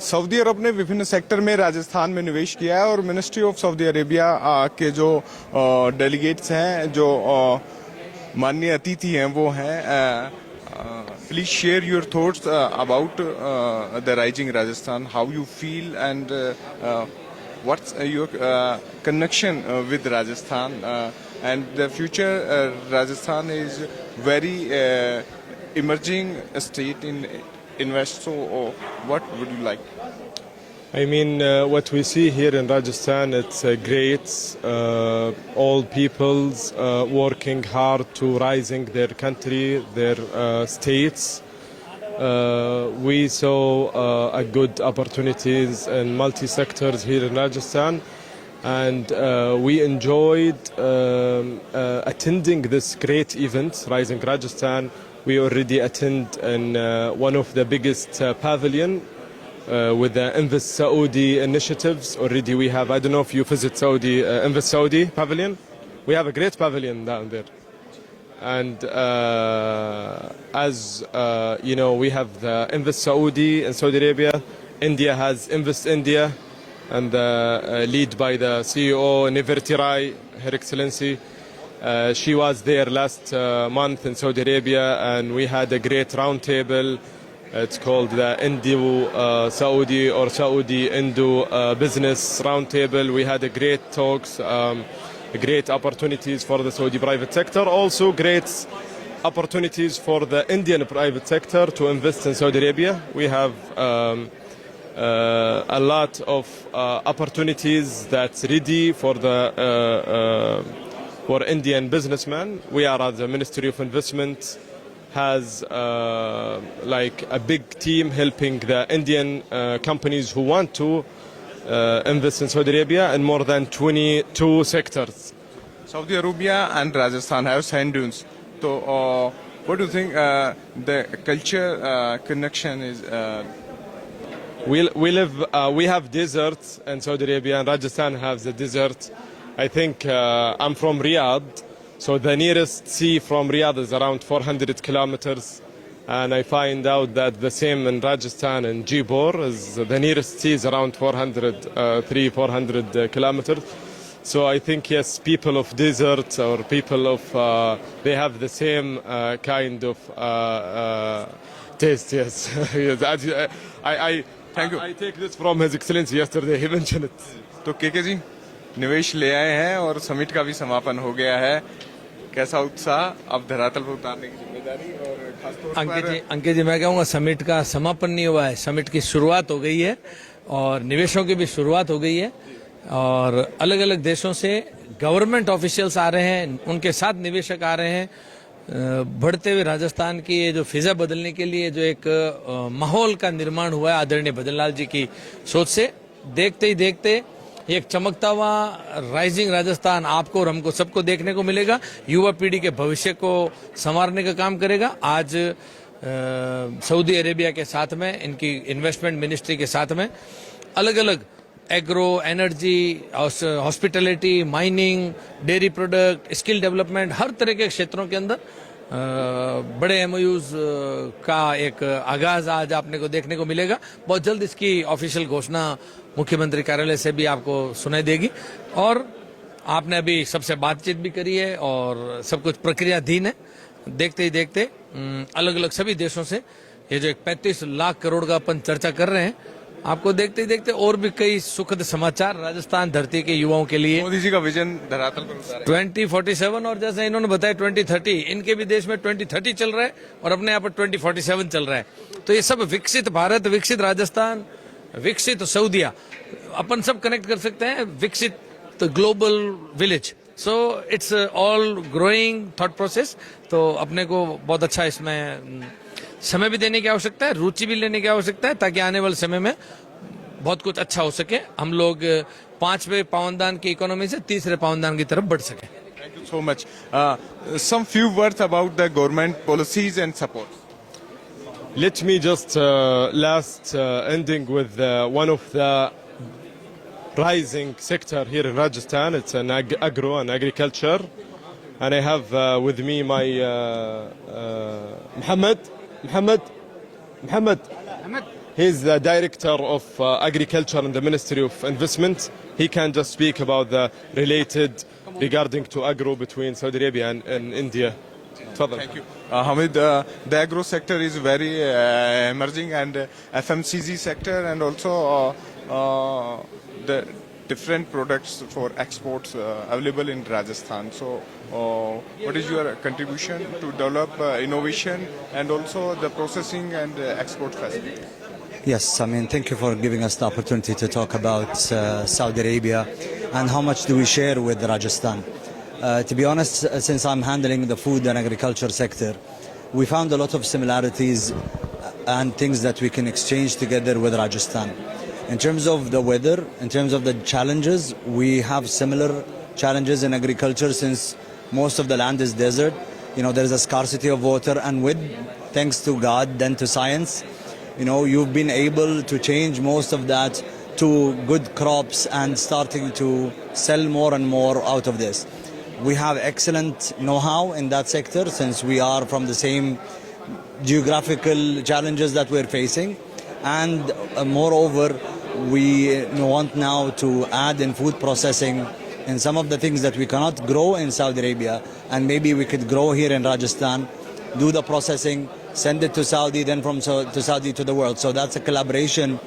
Saudi अरब ने विभिन्न sector में राजस्थान में निवेश किया है और मिनिस्ट्री ऑफ सऊदी अरेबिया के जो डेलीगेट्स हैं, जो माननीय अतिथि हैं, वो हैं। Please share your thoughts about the rising Rajasthan, how you feel and what's your connection with Rajasthan and the future. Rajasthan is very emerging state in invest. So what would you like? I mean, what we see here in Rajasthan, it's great. All peoples working hard to rising their country, their states. We saw a good opportunities in multi-sectors here in Rajasthan, and we enjoyed attending this great event, Rising Rajasthan. We already attend in one of the biggest pavilion with the Invest Saudi initiatives. Already we have, I don't know if you visit Saudi, Invest Saudi pavilion. We have a great pavilion down there. And as you know, we have the Invest Saudi in Saudi Arabia. India has Invest India, and led by the CEO Niverti Rai, Her Excellency. She was there last month in Saudi Arabia, and we had a great round table. It's called the Indo Saudi or Saudi Indo Business Round Table. We had a great talks. Great opportunities for the Saudi private sector, also great opportunities for the Indian private sector to invest in Saudi Arabia. We have a lot of opportunities that's ready for the for Indian businessmen. We are at the Ministry of Investment has like a big team helping the Indian companies who want to invest in Saudi Arabia in more than 22 sectors. Saudi Arabia and Rajasthan have sand dunes. So, what do you think the culture connection is? We have deserts in Saudi Arabia, and Rajasthan has the desert. I think I'm from Riyadh, so the nearest sea from Riyadh is around 400 kilometers. And I find out that the same in Rajasthan and Jaipur is the nearest sea is around 400 kilometers. So I think yes, people of desert or people of they have the same kind of taste. Yes, yes. I thank you. I take this from His Excellency yesterday. He mentioned it. तो केके जी निवेश ले आए हैं और summit का भी समापन हो गया है। कैसा उत्साह अब धरातल पर उतारने की जिम्मेदारी और खासतौर पर अंकित जी मैं कहूँगा समिट का समापन नहीं हुआ है, समिट की शुरुआत हो गई है और निवेशों की भी शुरुआत हो गई है और अलग अलग देशों से गवर्नमेंट ऑफिशियल्स आ रहे हैं, उनके साथ निवेशक आ रहे हैं। बढ़ते हुए राजस्थान की ये जो फिजा बदलने के लिए जो एक माहौल का निर्माण हुआ है आदरणीय भजनलाल जी की सोच से, देखते ही देखते एक चमकता हुआ राइजिंग राजस्थान आपको और हमको सबको देखने को मिलेगा। युवा पीढ़ी के भविष्य को संवारने का काम करेगा। आज सऊदी अरेबिया के साथ में, इनकी इन्वेस्टमेंट मिनिस्ट्री के साथ में अलग अलग agro, energy, hospitality, mining, dairy product, skill development, हर तरह के क्षेत्रों के अंदर बड़े एमओयूज का एक आगाज आज आपने को देखने को मिलेगा। बहुत जल्द इसकी ऑफिशियल घोषणा मुख्यमंत्री कार्यालय से भी आपको सुनाई देगी और आपने अभी सबसे बातचीत भी करी है और सब कुछ प्रक्रियाधीन है। देखते ही देखते अलग अलग सभी देशों से ये जो 35 लाख करोड़ का अपन चर्चा कर रहे हैं, आपको देखते ही देखते और भी कई सुखद समाचार राजस्थान धरती के युवाओं के लिए। मोदी जी का विजन धरातल पर उतारा 2047 और जैसे इन्होंने बताया 2030, इनके भी देश में 2030 चल रहा है और अपने यहाँ पर 2047 चल रहा है। तो ये सब विकसित भारत, विकसित राजस्थान, विकसित सऊदिया, अपन सब कनेक्ट कर सकते हैं। विकसित global village, so it's all growing thought process. तो अपने को बहुत अच्छा इसमें समय भी देने की आवश्यकता है, रुचि भी लेने की आवश्यकता है, ताकि आने वाले समय में बहुत कुछ अच्छा हो सके। हम लोग 5वें पावनदान की इकोनॉमी से 3रे पावनदान की तरफ बढ़ सके। Thank you so much. Some few words about the government policies and support. Let me just ending with one of the rising sector here in Rajasthan. It's an agro and agriculture, and I have with me my Muhammad. He's the director of agriculture in the Ministry of Investment. He can just speak about the related regarding to agro between Saudi Arabia and India. تفضل. Thank you. Hamid, the agro sector is very emerging, and FMCG sector, and also the different products for exports available in Rajasthan. So, what is your contribution to develop innovation and also the processing and export facility? Yes, I mean, thank you for giving us the opportunity to talk about Saudi Arabia and how much do we share with Rajasthan. To be honest, since I'm handling the food and agriculture sector, we found a lot of similarities and things that we can exchange together with Rajasthan. In terms of the weather, in terms of the challenges, we have similar challenges in agriculture since most of the land is desert. You know, there is a scarcity of water, and thanks to God, then to science, you know, you've been able to change most of that to good crops and starting to sell more and more out of this. We have excellent know-how in that sector since we are from the same geographical challenges that we're facing. And moreover, we want now to add in food processing in some of the things that we cannot grow in Saudi Arabia, and maybe we could grow here in Rajasthan, do the processing, send it to Saudi, then from to Saudi to the world. So that's a collaboration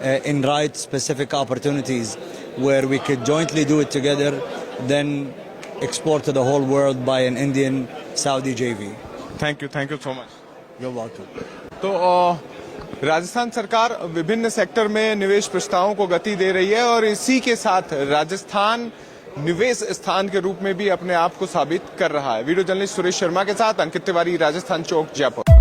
in right specific opportunities where we could jointly do it together, then export to the whole world by an Indian-Saudi JV. Thank you so much. You're welcome. तो राजस्थान सरकार विभिन्न sector में निवेश प्रस्तावों को गति दे रही है और इसी के साथ राजस्थान निवेश स्थान के रूप में भी अपने आप को साबित कर रहा है। वीडियो जर्नलिस्ट सुरेश शर्मा के साथ अंकित तिवारी, राजस्थान चौक, जयपुर।